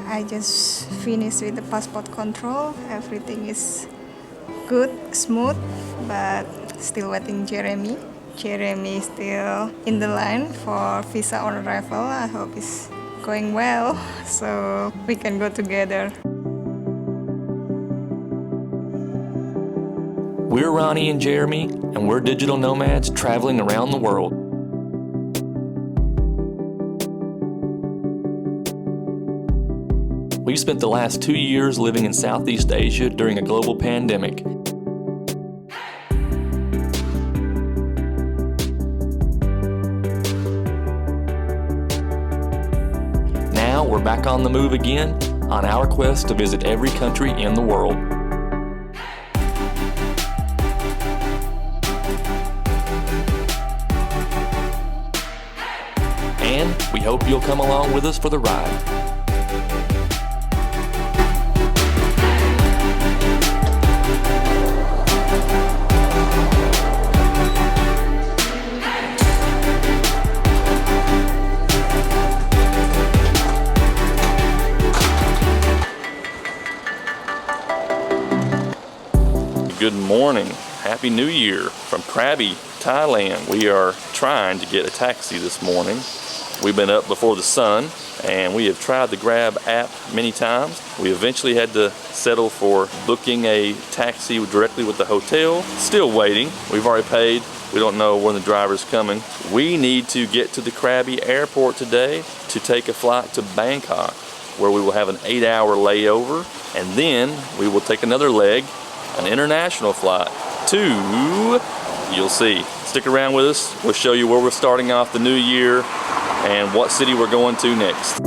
I just finished with the passport control. Everything is good, smooth, but still waiting Jeremy. Jeremy is still in the line for visa on arrival. I hope it's going well so we can go together. We're Ronnie and Jeremy, and we're digital nomads traveling around the world. We spent the last 2 years living in Southeast Asia during a global pandemic. Now we're back on the move again on our quest to visit every country in the world. And we hope you'll come along with us for the ride. Good morning. Happy New Year from Krabi, Thailand. We are trying to get a taxi this morning. We've been up before the sun and we have tried the Grab app many times. We eventually had to settle for booking a taxi directly with the hotel. Still waiting. We've already paid. We don't know when the driver's coming. We need to get to the Krabi airport today to take a flight to Bangkok, where we will have an 8-hour layover, and then we will take another leg, an international flight to, you'll see. Stick around with us. We'll show you where we're starting off the new year and what city we're going to next.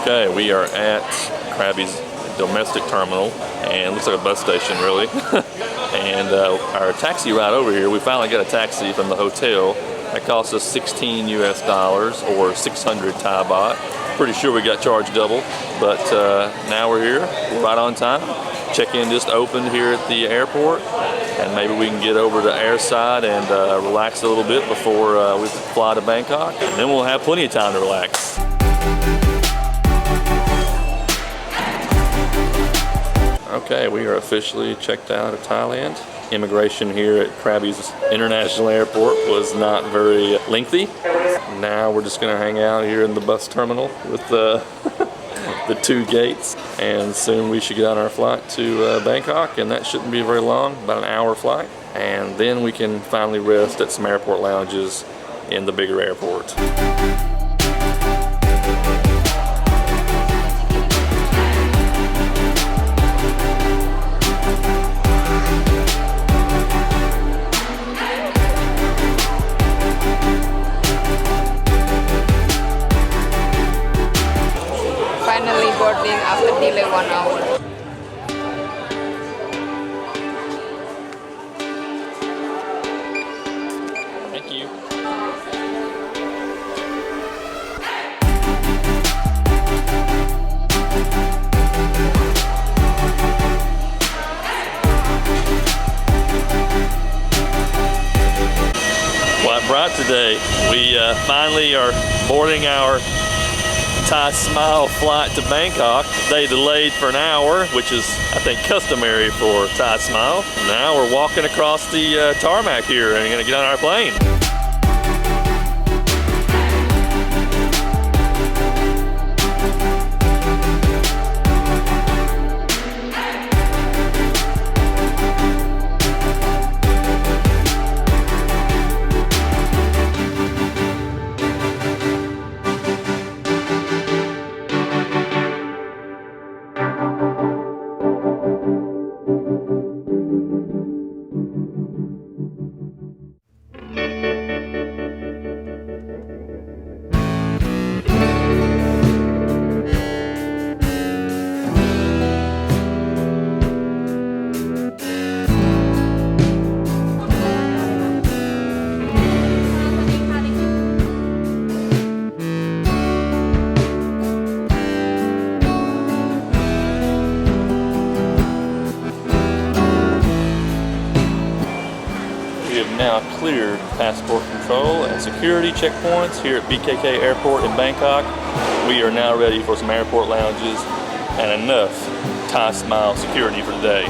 Okay, we are at Krabi's domestic terminal, and it looks like a bus station really. And our taxi ride over here, we finally got a taxi from the hotel. That cost us $16 US or 600 Thai baht. Pretty sure we got charged double, but now we're here. We're right on time. Check-in just opened here at the airport, and maybe we can get over to airside and relax a little bit before we fly to Bangkok, and then we'll have plenty of time to relax. Okay, we are officially checked out of Thailand. Immigration here at Krabi's International Airport was not very lengthy. Now we're just gonna hang out here in the bus terminal with the two gates, and soon we should get on our flight to Bangkok, and that shouldn't be very long, about an hour flight. And then we can finally rest at some airport lounges in the bigger airport. Finally boarding after delay 1 hour. Thank you. Well, bright today. We finally are boarding our Thai Smile flight to Bangkok. They delayed for an hour, which is, I think, customary for Thai Smile. Now we're walking across the tarmac here and gonna get on our plane. now cleared passport control and security checkpoints here at BKK Airport in Bangkok. We are now ready for some airport lounges and enough Thai Smile security for today.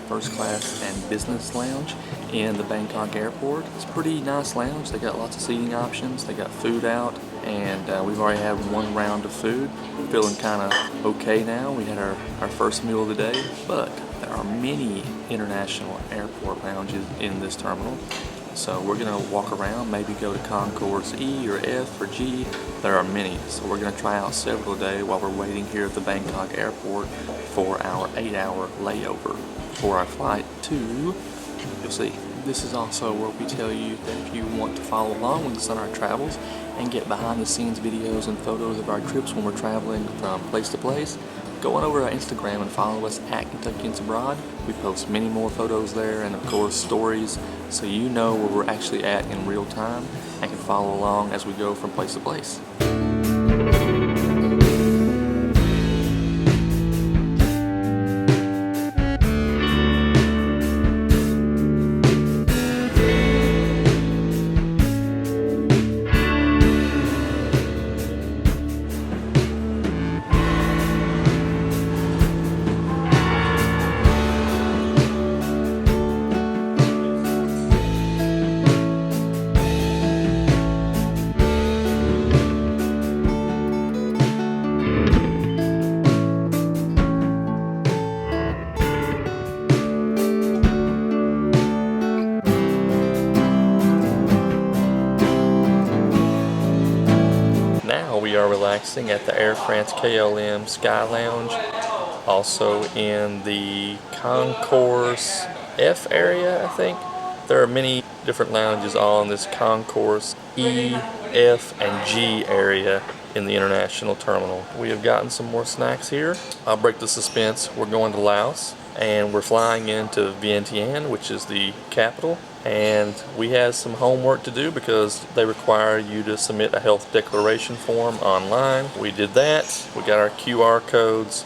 First class and business lounge in the Bangkok airport. It's a pretty nice lounge. They got lots of seating options. They got food out, and we've already had one round of food. Feeling kind of okay now. We had our first meal of the day, but there are many international airport lounges in this terminal. So we're gonna walk around, maybe go to concourse E or F or G. There are many, so we're gonna try out several today while we're waiting here at the Bangkok airport for our 8-hour layover for our flight to, you'll see. This is also where we tell you that if you want to follow along with us on our travels and get behind the scenes videos and photos of our trips when we're traveling from place to place, go on over to our Instagram and follow us at Kentuckians Abroad. We post many more photos there and of course stories, so you know where we're actually at in real time and can follow along as we go from place to place. We are relaxing at the Air France KLM Sky Lounge, also in the Concourse F area, I think. There are many different lounges all in this Concourse E, F, and G area in the international terminal. We have gotten some more snacks here. I'll break the suspense. We're going to Laos and we're flying into Vientiane, which is the capital. And we have some homework to do because they require you to submit a health declaration form online. We did that. We got our QR codes.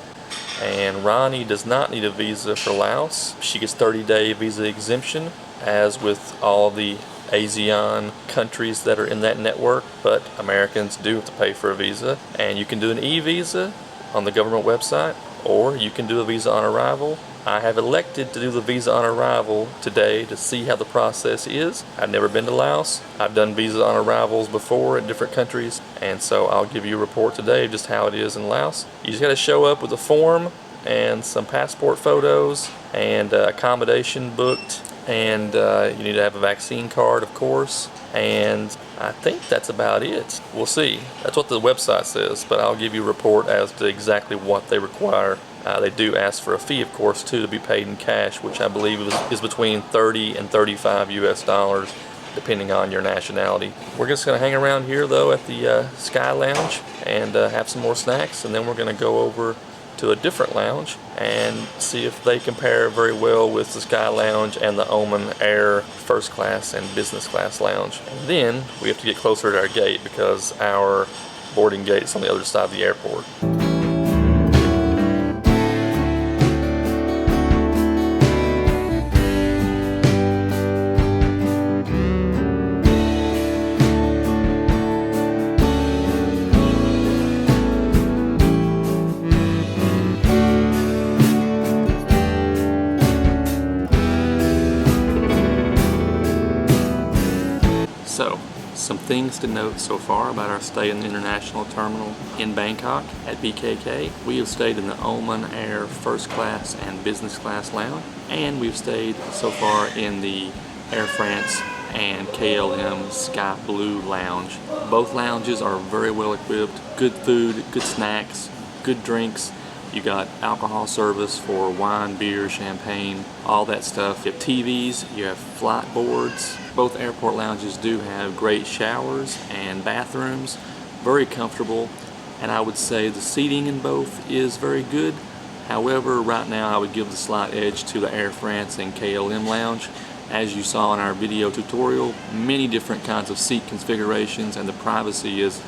And Ronnie does not need a visa for Laos. She gets 30-day visa exemption, as with all the ASEAN countries that are in that network, but Americans do have to pay for a visa. And you can do an e-visa on the government website, or you can do a visa on arrival. I have elected to do the visa on arrival today to see how the process is. I've never been to Laos. I've done visa on arrivals before in different countries, and so I'll give you a report today of just how it is in Laos. You just got to show up with a form and some passport photos and accommodation booked, and you need to have a vaccine card, of course, and I think that's about it. We'll see. That's what the website says, but I'll give you a report as to exactly what they require. They do ask for a fee, of course, too, to be paid in cash, which I believe is between 30 and 35 US dollars, depending on your nationality. We're just going to hang around here, though, at the Sky Lounge and have some more snacks, and then we're going to go over to a different lounge and see if they compare very well with the Sky Lounge and the Oman Air First Class and Business Class Lounge. And then we have to get closer to our gate because our boarding gate is on the other side of the airport. So, some things to note so far about our stay in the international terminal in Bangkok at BKK. We have stayed in the Oman Air First Class and Business Class Lounge, and we've stayed so far in the Air France and KLM Sky Blue Lounge. Both lounges are very well equipped, good food, good snacks, good drinks. You got alcohol service for wine, beer, champagne, all that stuff. You have TVs, you have flight boards. Both airport lounges do have great showers and bathrooms. very comfortable, and I would say the seating in both is very good. However, right now I would give the slight edge to the Air France and KLM lounge. As you saw in our video tutorial, many different kinds of seat configurations, and the privacy is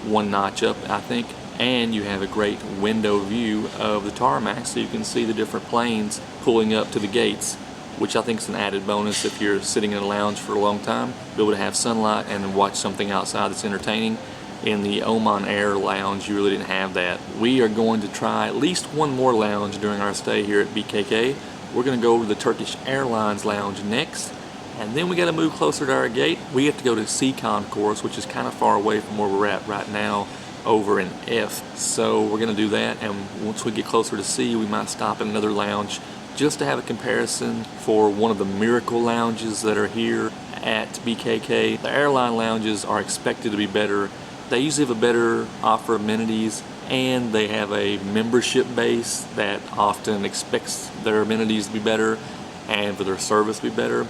one notch up, I think. And you have a great window view of the tarmac, so you can see the different planes pulling up to the gates, which I think is an added bonus if you're sitting in a lounge for a long time. Be able to have sunlight and watch something outside that's entertaining. In the Oman Air lounge, you really didn't have that. We are going to try at least one more lounge during our stay here at BKK. We're going to go over to the Turkish Airlines lounge next, and then we got to move closer to our gate. We have to go to C concourse, which is kind of far away from where we're at right now, over in F. So we're going to do that, and once we get closer to C, we might stop in another lounge just to have a comparison for one of the miracle lounges that are here at BKK. The airline lounges are expected to be better. They usually have a better offer of amenities, and they have a membership base that often expects their amenities to be better and for their service to be better.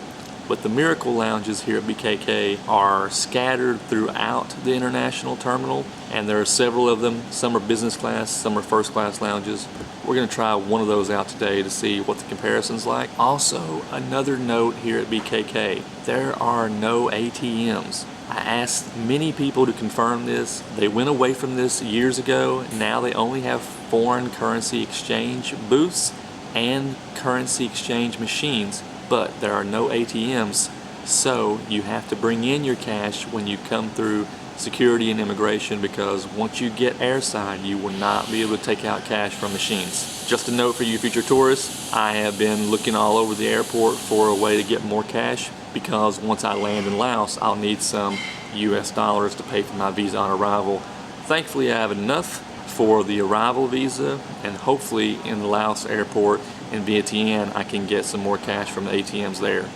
But the miracle lounges here at BKK are scattered throughout the international terminal, and there are several of them. Some are business class, some are first class lounges. We're going to try one of those out today to see what the comparison's like. Also, another note here at BKK, there are no ATMs. I asked many people to confirm this. They went away from this years ago. Now they only have foreign currency exchange booths and currency exchange machines, but there are no ATMs. So you have to bring in your cash when you come through security and immigration, because once you get airside, you will not be able to take out cash from machines. Just a note for you future tourists, I have been looking all over the airport for a way to get more cash, because once I land in Laos, I'll need some US dollars to pay for my visa on arrival. Thankfully, I have enough for the arrival visa, and hopefully in the Laos airport in Vientiane, I can get some more cash from the ATMs there.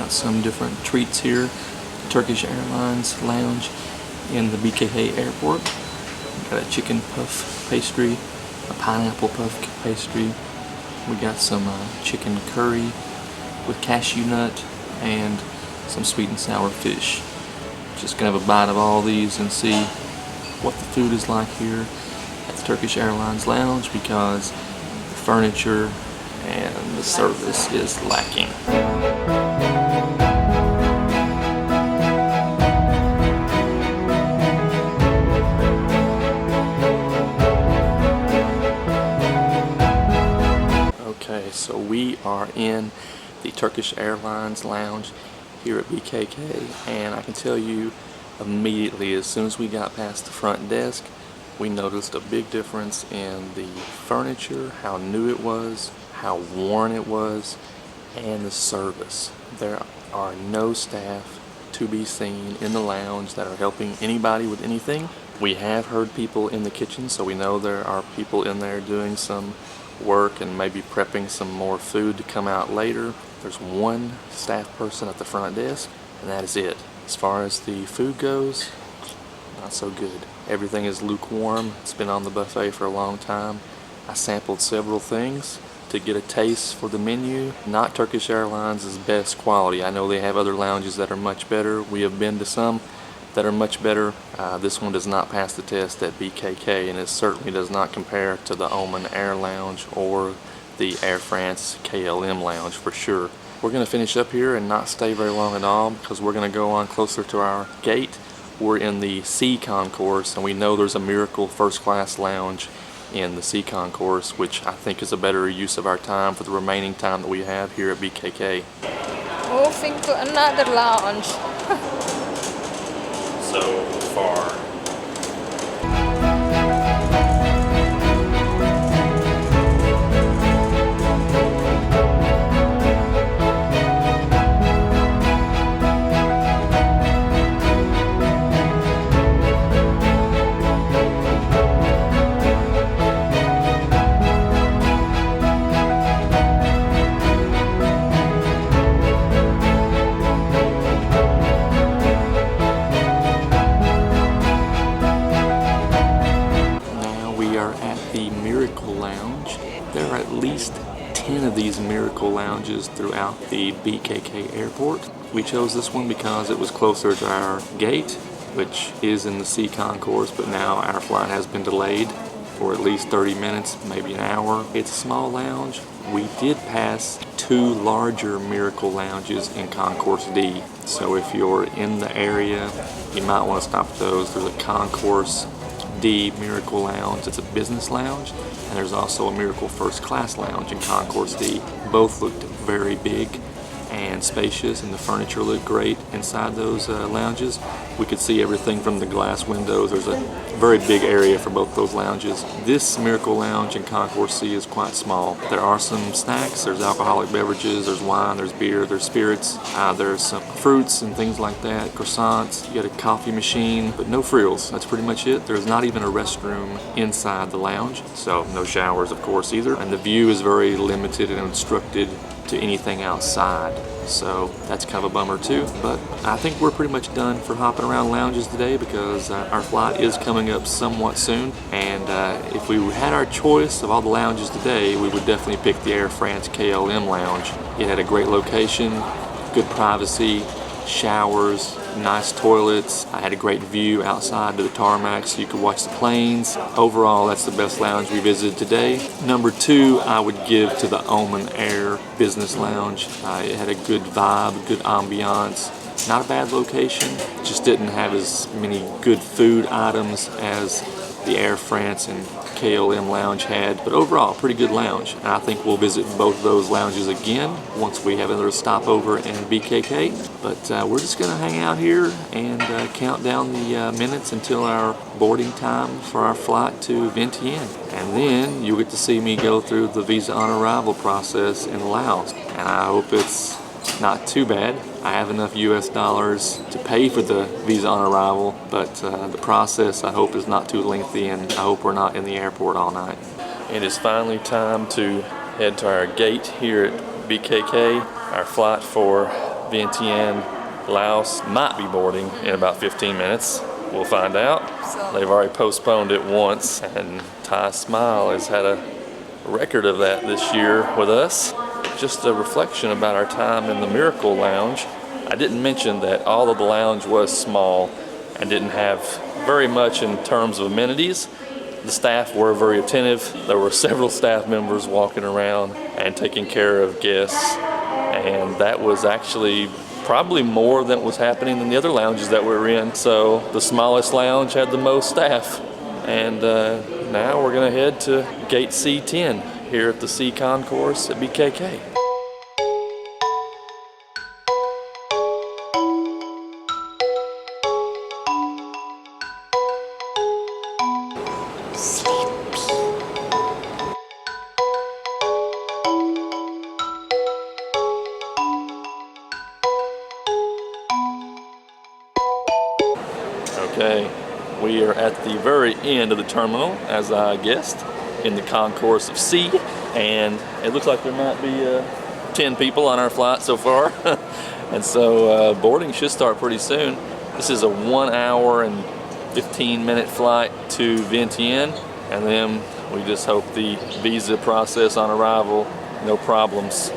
Some different treats here. Turkish Airlines lounge in the BKK airport. Got a chicken puff pastry, a pineapple puff pastry. We got some chicken curry with cashew nut and some sweet and sour fish. Just gonna have a bite of all these and see what the food is like here at the Turkish Airlines lounge, because the furniture and the service is lacking. Okay, so we are in the Turkish Airlines lounge here at BKK, and I can tell you immediately, as soon as we got past the front desk, we noticed a big difference in the furniture, how new it was, how worn it was, and the service. There are no staff to be seen in the lounge that are helping anybody with anything. We have heard people in the kitchen, so we know there are people in there doing some work and maybe prepping some more food to come out later. There's one staff person at the front desk, and that is it. As far as the food goes, not so good. Everything is lukewarm. It's been on the buffet for a long time. I sampled several things to get a taste for the menu. Not Turkish Airlines' best quality. I know they have other lounges that are much better. We have been to some that are much better. This one does not pass the test at BKK, and it certainly does not compare to the Oman Air Lounge or the Air France KLM lounge for sure. We're going to finish up here and not stay very long at all, because we're going to go on closer to our gate. We're in the C concourse, and we know there's a miracle first class lounge in the C concourse, which I think is a better use of our time for the remaining time that we have here at BKK. Moving to another lounge. So far. the Miracle Lounge. There are at least 10 of these Miracle Lounges throughout the BKK airport. We chose this one because it was closer to our gate, which is in the C concourse, but now our flight has been delayed for at least 30 minutes, maybe an hour. It's a small lounge. We did pass 2 larger Miracle Lounges in Concourse D. So if you're in the area, you might want to stop at those. There's a Concourse D Miracle Lounge. It's a business lounge. And there's also a Miracle First Class Lounge in Concourse D. Both looked very big and spacious, and the furniture looked great inside those lounges. We could see everything from the glass windows. There's a very big area for both those lounges. This Miracle Lounge in Concourse C is quite small. There are some snacks, there's alcoholic beverages, there's wine, there's beer, there's spirits, there's some fruits and things like that, croissants, you got a coffee machine, but no frills. That's pretty much it. There's not even a restroom inside the lounge, so no showers of course either, and the view is very limited and obstructed to anything outside, so that's kind of a bummer too. But I think we're pretty much done for hopping around lounges today because our flight is coming up somewhat soon, and if we had our choice of all the lounges today, we would definitely pick the Air France KLM lounge. It had a great location, good privacy, showers, nice toilets. I had a great view outside to the tarmac so you could watch the planes. Overall, that's the best lounge we visited today. Number 2, I would give to the Oman Air Business Lounge. It had a good vibe, good ambiance. Not a bad location, just didn't have as many good food items as the Air France and KLM lounge had, but overall, pretty good lounge. And I think we'll visit both of those lounges again once we have another stopover in BKK. But we're just gonna hang out here and count down the minutes until our boarding time for our flight to Vientiane. And then you'll get to see me go through the visa on arrival process in Laos. And I hope it's not too bad. I have enough US dollars to pay for the visa on arrival, but the process I hope is not too lengthy, and I hope we're not in the airport all night. It is finally time to head to our gate here at BKK. Our flight for Vientiane, Laos might be boarding in about 15 minutes. We'll find out. They've already postponed it once, and Thai Smile has had a record of that this year with us. Just a reflection about our time in the Miracle Lounge. I didn't mention that all of the lounge was small and didn't have very much in terms of amenities. The staff were very attentive. There were several staff members walking around and taking care of guests, and that was actually probably more than was happening in the other lounges that we were in. So the smallest lounge had the most staff. And now we're gonna head to gate C10 here at the C concourse at BKK. Okay, we are at the very end of the terminal, as I guessed, in the concourse of C, and it looks like there might be 10 people on our flight so far, and so boarding should start pretty soon. This is a 1 hour and 15-minute flight to Vientiane, and then we just hope the visa process on arrival, no problems.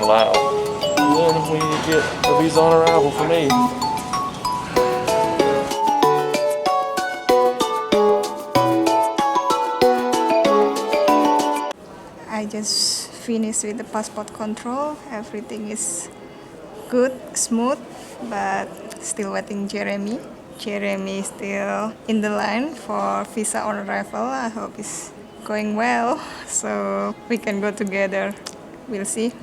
Laos. And then we get the visa on arrival for me. I just finished with the passport control. Everything is good, smooth, but still waiting Jeremy. Jeremy is still in the line for visa on arrival. I hope it's going well, so we can go together. We'll see.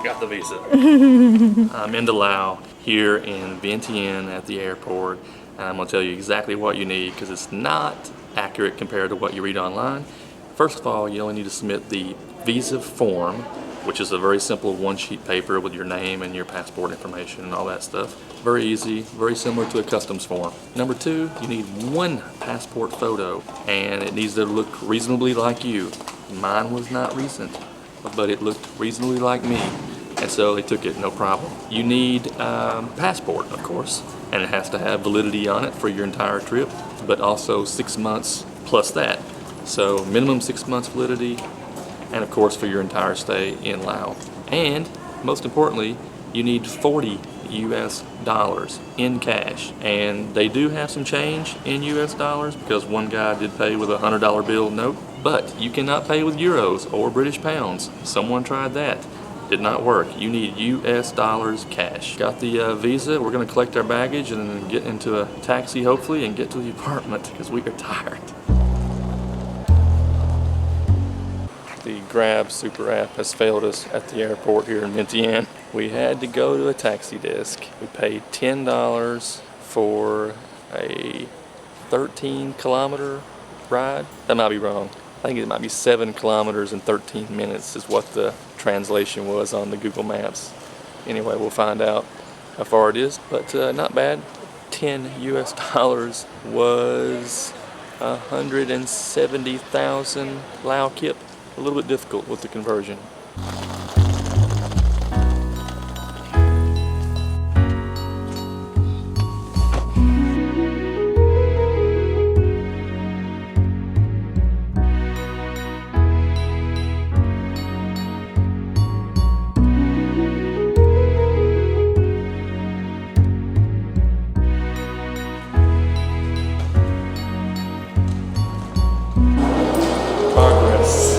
Got the visa. I'm into Laos here in Vientiane at the airport, and I'm going to tell you exactly what you need because it's not accurate compared to what you read online. First of all, you only need to submit the visa form, which is a very simple one-sheet paper with your name and your passport information and all that stuff. Very easy, very similar to a customs form. Number two, you need one passport photo, and it needs to look reasonably like you. Mine was not recent, but it looked reasonably like me, and so they took it no problem. You need a passport, of course, and it has to have validity on it for your entire trip, but also 6 months plus that. So minimum 6 months validity, and of course for your entire stay in Laos. And most importantly, you need $40 US in cash, and they do have some change in US dollars because one guy did pay with a $100 bill note, but you cannot pay with euros or British pounds. Someone tried that, did not work. You need US dollars cash. Got the visa. We're going to collect our baggage and then get into a taxi hopefully and get to the apartment because we are tired. The Grab super app has failed us at the airport here in Vientiane. We had to go to a taxi desk. We paid $10 for a 13-kilometer ride. That might be wrong. I think it might be 7 kilometers and 13 minutes is what the translation was on the Google Maps. Anyway, we'll find out how far it is, but not bad. $10 US was 170,000 Lao kip. A little bit difficult with the conversion. Progress.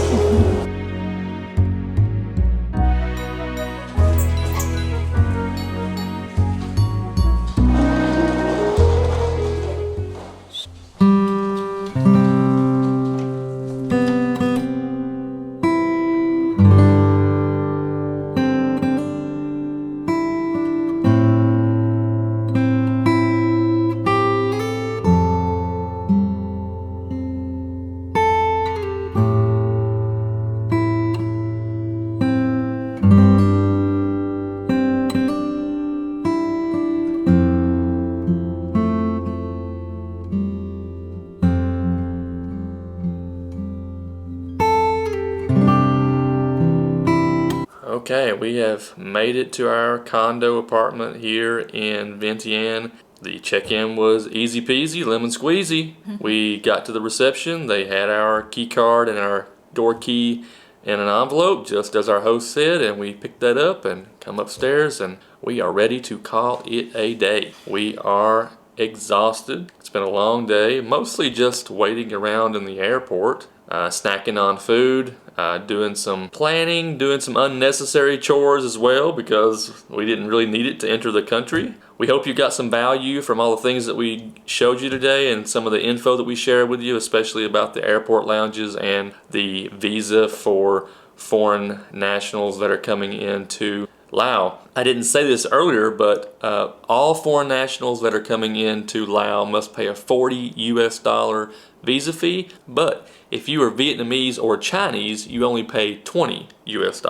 Okay, we have made it to our condo apartment here in Vientiane. The check-in was easy peasy, lemon squeezy. We got to the reception. They had our key card and our door key in an envelope, just as our host said, and we picked that up and come upstairs, and we are ready to call it a day. We are exhausted. It's been a long day, mostly just waiting around in the airport, snacking on food, doing some planning, doing some unnecessary chores as well because we didn't really need it to enter the country. We hope you got some value from all the things that we showed you today and some of the info that we shared with you, especially about the airport lounges and the visa for foreign nationals that are coming into Laos. I didn't say this earlier, but all foreign nationals that are coming into Laos must pay a $40 US visa fee, but if you are Vietnamese or Chinese, you only pay $20 US.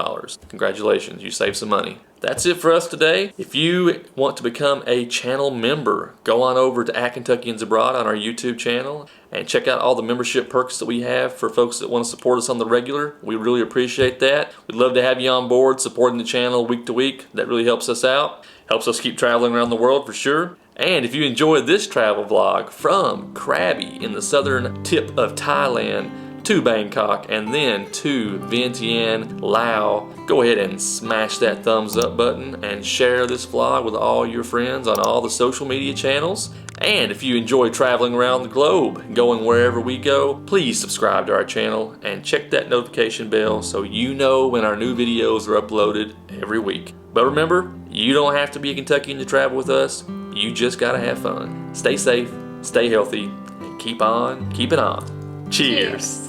Congratulations, you saved some money. That's it for us today. If you want to become a channel member, go on over to Kentuckians Abroad on our YouTube channel and check out all the membership perks that we have for folks that want to support us on the regular. We really appreciate that. We'd love to have you on board supporting the channel week to week. That really helps us out. Helps us keep traveling around the world for sure. And if you enjoyed this travel vlog from Krabi in the southern tip of Thailand to Bangkok and then to Vientiane, Laos, go ahead and smash that thumbs up button and share this vlog with all your friends on all the social media channels. And if you enjoy traveling around the globe, going wherever we go, please subscribe to our channel and check that notification bell so you know when our new videos are uploaded every week. But remember, you don't have to be a Kentuckian to travel with us. You just gotta have fun. Stay safe, stay healthy, and keep on keeping on. Cheers.